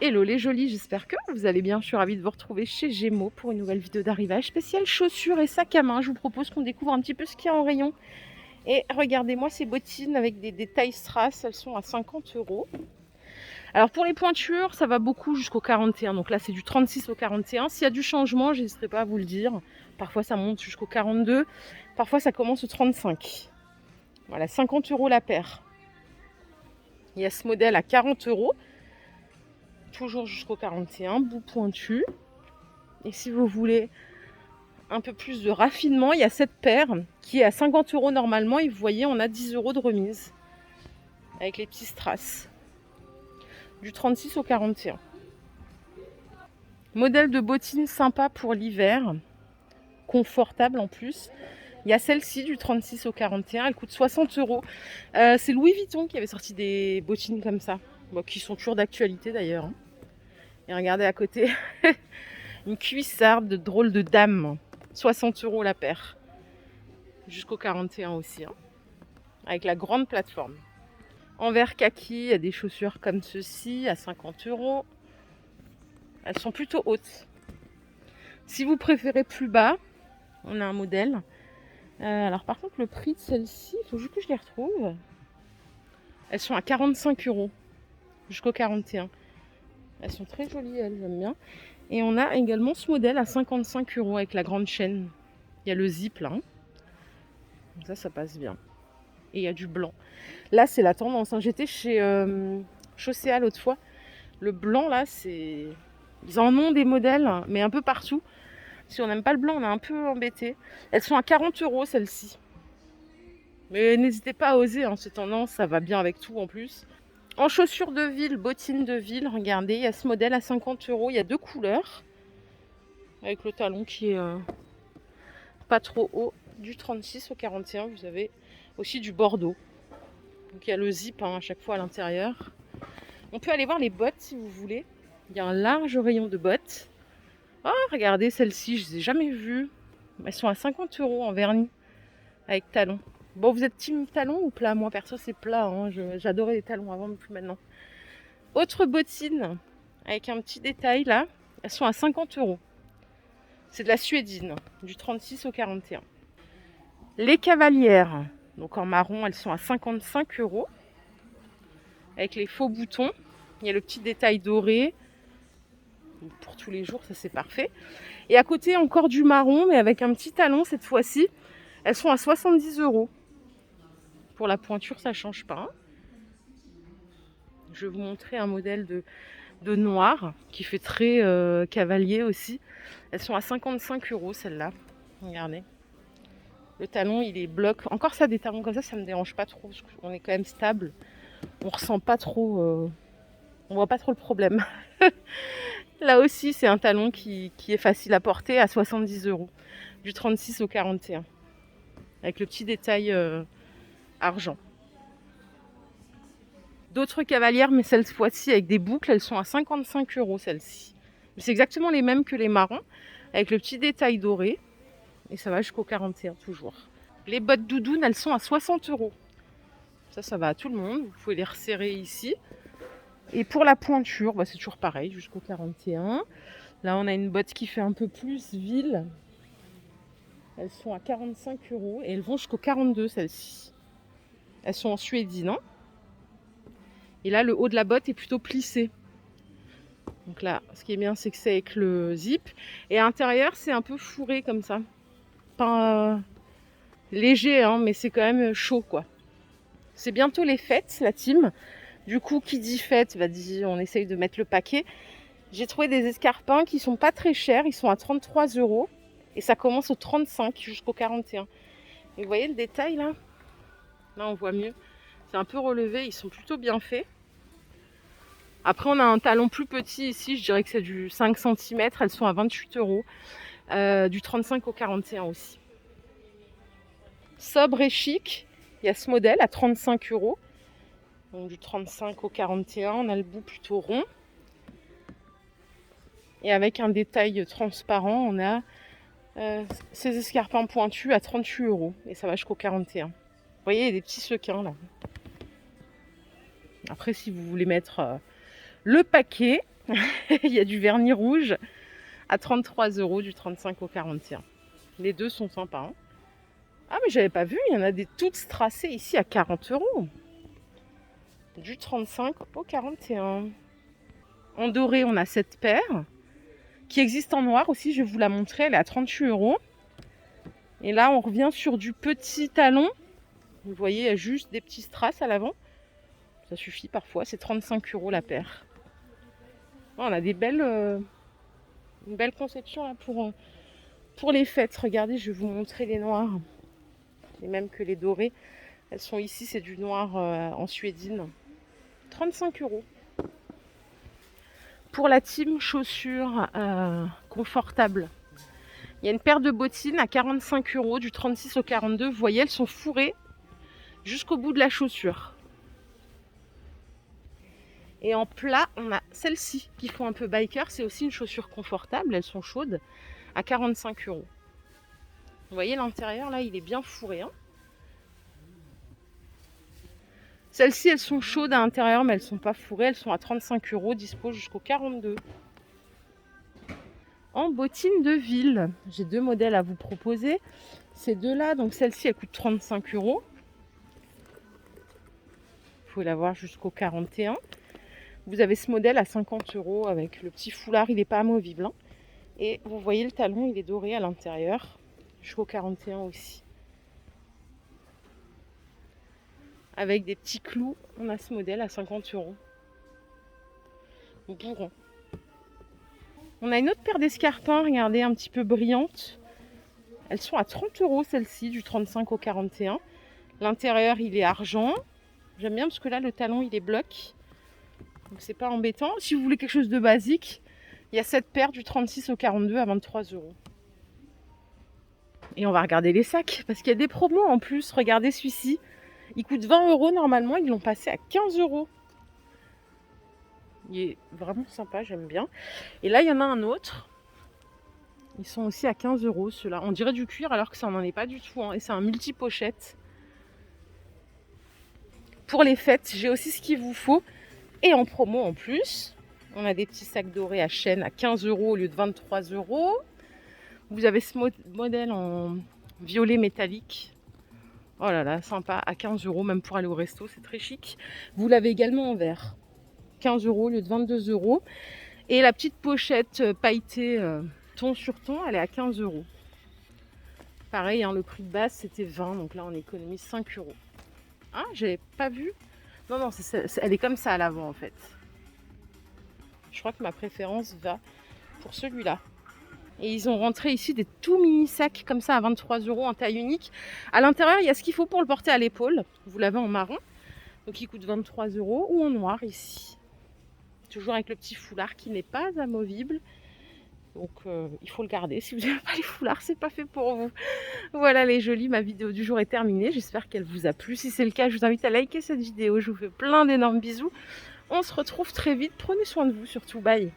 Hello les jolis, j'espère que vous allez bien. Je suis ravie de vous retrouver chez Gémeaux pour une nouvelle vidéo d'arrivage spéciale chaussures et sacs à main. Je vous propose qu'on découvre un petit peu ce qu'il y a en rayon. Et regardez-moi ces bottines avec des détails strass, elles sont à 50 euros. Alors pour les pointures, ça va beaucoup jusqu'au 41. Donc là c'est du 36 au 41. S'il y a du changement, je n'hésiterai pas à vous le dire. Parfois ça monte jusqu'au 42, parfois ça commence au 35. Voilà, 50 euros la paire. Il y a ce modèle à 40 euros. Toujours jusqu'au 41, bout pointu. Et si vous voulez un peu plus de raffinement, il y a cette paire qui est à 50 euros normalement. Et vous voyez, on a 10 euros de remise avec les petits strass. Du 36 au 41. Modèle de bottines sympa pour l'hiver. Confortable en plus. Il y a celle-ci du 36 au 41. Elle coûte 60 euros. C'est Louis Vuitton qui avait sorti des bottines comme ça. Bon, qui sont toujours d'actualité d'ailleurs. Et regardez à côté. Une cuissarde de drôle de dame. 60 euros la paire. Jusqu'au 41 aussi. Avec la grande plateforme. En vert kaki, il y a des chaussures comme ceci à 50 euros. Elles sont plutôt hautes. Si vous préférez plus bas, on a un modèle. Alors par contre, le prix de celle-ci, il faut juste que je les retrouve. Elles sont à 45 euros jusqu'au 41. Elles sont très jolies, elles, j'aime bien. Et on a également ce modèle à 55 euros avec la grande chaîne. Il y a le zip là. Donc ça passe bien. Et il y a du blanc. Là, c'est la tendance. J'étais chez Chaussea l'autre fois. Le blanc, là, c'est... Ils en ont des modèles, mais un peu partout. Si on n'aime pas le blanc, on est un peu embêté. Elles sont à 40 euros, celles-ci. Mais n'hésitez pas à oser, c'est tendance. Ça va bien avec tout, en plus. En chaussures de ville, bottines de ville, regardez. Il y a ce modèle à 50 euros. Il y a deux couleurs. Avec le talon qui est pas trop haut. Du 36 au 41, vous avez aussi du bordeaux. Donc il y a le zip à chaque fois à l'intérieur. On peut aller voir les bottes si vous voulez. Il y a un large rayon de bottes. Oh, regardez celles-ci, je ne les ai jamais vues. Elles sont à 50 euros en vernis avec talons. Bon, vous êtes team talons ou plat? Moi perso c'est plat, j'adorais les talons avant mais plus maintenant. Autre bottine avec un petit détail là. Elles sont à 50 euros. C'est de la suédine, du 36 au 41. Les cavalières, donc en marron, elles sont à 55 euros. Avec les faux boutons. Il y a le petit détail doré. Pour tous les jours, ça c'est parfait. Et à côté, encore du marron, mais avec un petit talon cette fois-ci. Elles sont à 70 euros. Pour la pointure, ça ne change pas. Je vais vous montrer un modèle de noir qui fait très cavalier aussi. Elles sont à 55 euros celles-là. Regardez. Le talon, il est bloc. Encore ça, des talons comme ça ne me dérange pas trop. Parce qu'on est quand même stable. On ressent pas trop... on voit pas trop le problème. Là aussi, c'est un talon qui est facile à porter à 70 euros. Du 36 au 41. Avec le petit détail argent. D'autres cavalières, mais cette fois-ci avec des boucles, elles sont à 55 euros celles-ci. C'est exactement les mêmes que les marrons, avec le petit détail doré. Et ça va jusqu'au 41 toujours. Les bottes doudounes, elles sont à 60 euros. Ça va à tout le monde. Vous pouvez les resserrer ici. Et pour la pointure, c'est toujours pareil, jusqu'au 41. Là, on a une botte qui fait un peu plus ville. Elles sont à 45 euros et elles vont jusqu'au 42, celles-ci. Elles sont en suédine. Et là, le haut de la botte est plutôt plissé. Donc là, ce qui est bien, c'est que c'est avec le zip. Et à l'intérieur, c'est un peu fourré comme ça. Pas léger, mais c'est quand même chaud, quoi. C'est bientôt les fêtes, la team. Du coup, qui dit fête, on essaye de mettre le paquet. J'ai trouvé des escarpins qui sont pas très chers. Ils sont à 33 euros. Et ça commence au 35 jusqu'au 41. Et vous voyez le détail là? Là, on voit mieux. C'est un peu relevé. Ils sont plutôt bien faits. Après, on a un talon plus petit ici. Je dirais que c'est du 5 cm. Elles sont à 28 euros. Du 35 au 41 aussi. Sobre et chic. Il y a ce modèle à 35 euros. Donc du 35 au 41. On a le bout plutôt rond. Et avec un détail transparent, on a ces escarpins pointus à 38 euros. Et ça va jusqu'au 41. Vous voyez, il y a des petits sequins là. Après, si vous voulez mettre Le paquet, il y a du vernis rouge à 33 € du 35 au 41. Les deux sont sympas. Hein. Ah mais j'avais pas vu, il y en a des toutes strassées ici à 40 €. Du 35 au 41. En doré, on a cette paire qui existe en noir aussi, je vais vous la montrer, elle est à 38 €. Et là, on revient sur du petit talon. Vous voyez, il y a juste des petits strass à l'avant. Ça suffit parfois, c'est 35 € la paire. On a des belles, une belle conception là pour les fêtes. Regardez, je vais vous montrer les noirs. Les mêmes que les dorés. Elles sont ici, c'est du noir en suédine. 35 €. Pour la team chaussures confortables, il y a une paire de bottines à 45 € du 36 au 42. Vous voyez, elles sont fourrées jusqu'au bout de la chaussure. Et en plat, on a celles-ci qui font un peu biker. C'est aussi une chaussure confortable. Elles sont chaudes à 45 €. Vous voyez, l'intérieur, là, il est bien fourré. Hein. Celles-ci, elles sont chaudes à l'intérieur, mais elles ne sont pas fourrées. Elles sont à 35 €, dispo jusqu'au 42. En bottines de ville, j'ai deux modèles à vous proposer. Ces deux-là, donc celle-ci, elle coûte 35 €. Il faut l'avoir jusqu'au 41. Vous avez ce modèle à 50 € avec le petit foulard, il n'est pas amovible. Hein. Et vous voyez le talon, il est doré à l'intérieur, jusqu'au 41 aussi. Avec des petits clous, on a ce modèle à 50 €. Bourron. On a une autre paire d'escarpins, regardez, un petit peu brillantes. Elles sont à 30 € celles-ci, du 35 au 41. L'intérieur, il est argent. J'aime bien parce que là, le talon, il est bloc. Donc, c'est pas embêtant. Si vous voulez quelque chose de basique, il y a cette paire du 36 au 42 à 23 €. Et on va regarder les sacs, parce qu'il y a des promos en plus. Regardez celui-ci. Il coûte 20 € normalement, ils l'ont passé à 15 €. Il est vraiment sympa, j'aime bien. Et là, il y en a un autre. Ils sont aussi à 15 € ceux-là. On dirait du cuir alors que ça n'en est pas du tout. Hein. Et c'est un multi-pochette. Pour les fêtes, j'ai aussi ce qu'il vous faut. Et en promo en plus, on a des petits sacs dorés à chaîne à 15 € au lieu de 23 €. Vous avez ce modèle en violet métallique. Oh là là, sympa, à 15 €, même pour aller au resto, c'est très chic. Vous l'avez également en vert. 15 € au lieu de 22 €. Et la petite pochette pailletée ton sur ton, elle est à 15 €. Pareil, hein, le prix de base, c'était 20 €, donc là, on économise 5 €. Ah, j'avais pas vu. Non, non, elle est comme ça à l'avant, en fait. Je crois que ma préférence va pour celui-là. Et ils ont rentré ici des tout mini sacs comme ça à 23 € en taille unique. À l'intérieur, il y a ce qu'il faut pour le porter à l'épaule. Vous l'avez en marron. Donc il coûte 23 € ou en noir ici. Toujours avec le petit foulard qui n'est pas amovible. Donc il faut le garder. Si vous n'avez pas les foulards, c'est pas fait pour vous. Voilà les jolis, ma vidéo du jour est terminée. J'espère qu'elle vous a plu. Si c'est le cas, je vous invite à liker cette vidéo. Je vous fais plein d'énormes bisous. On se retrouve très vite. Prenez soin de vous surtout. Bye.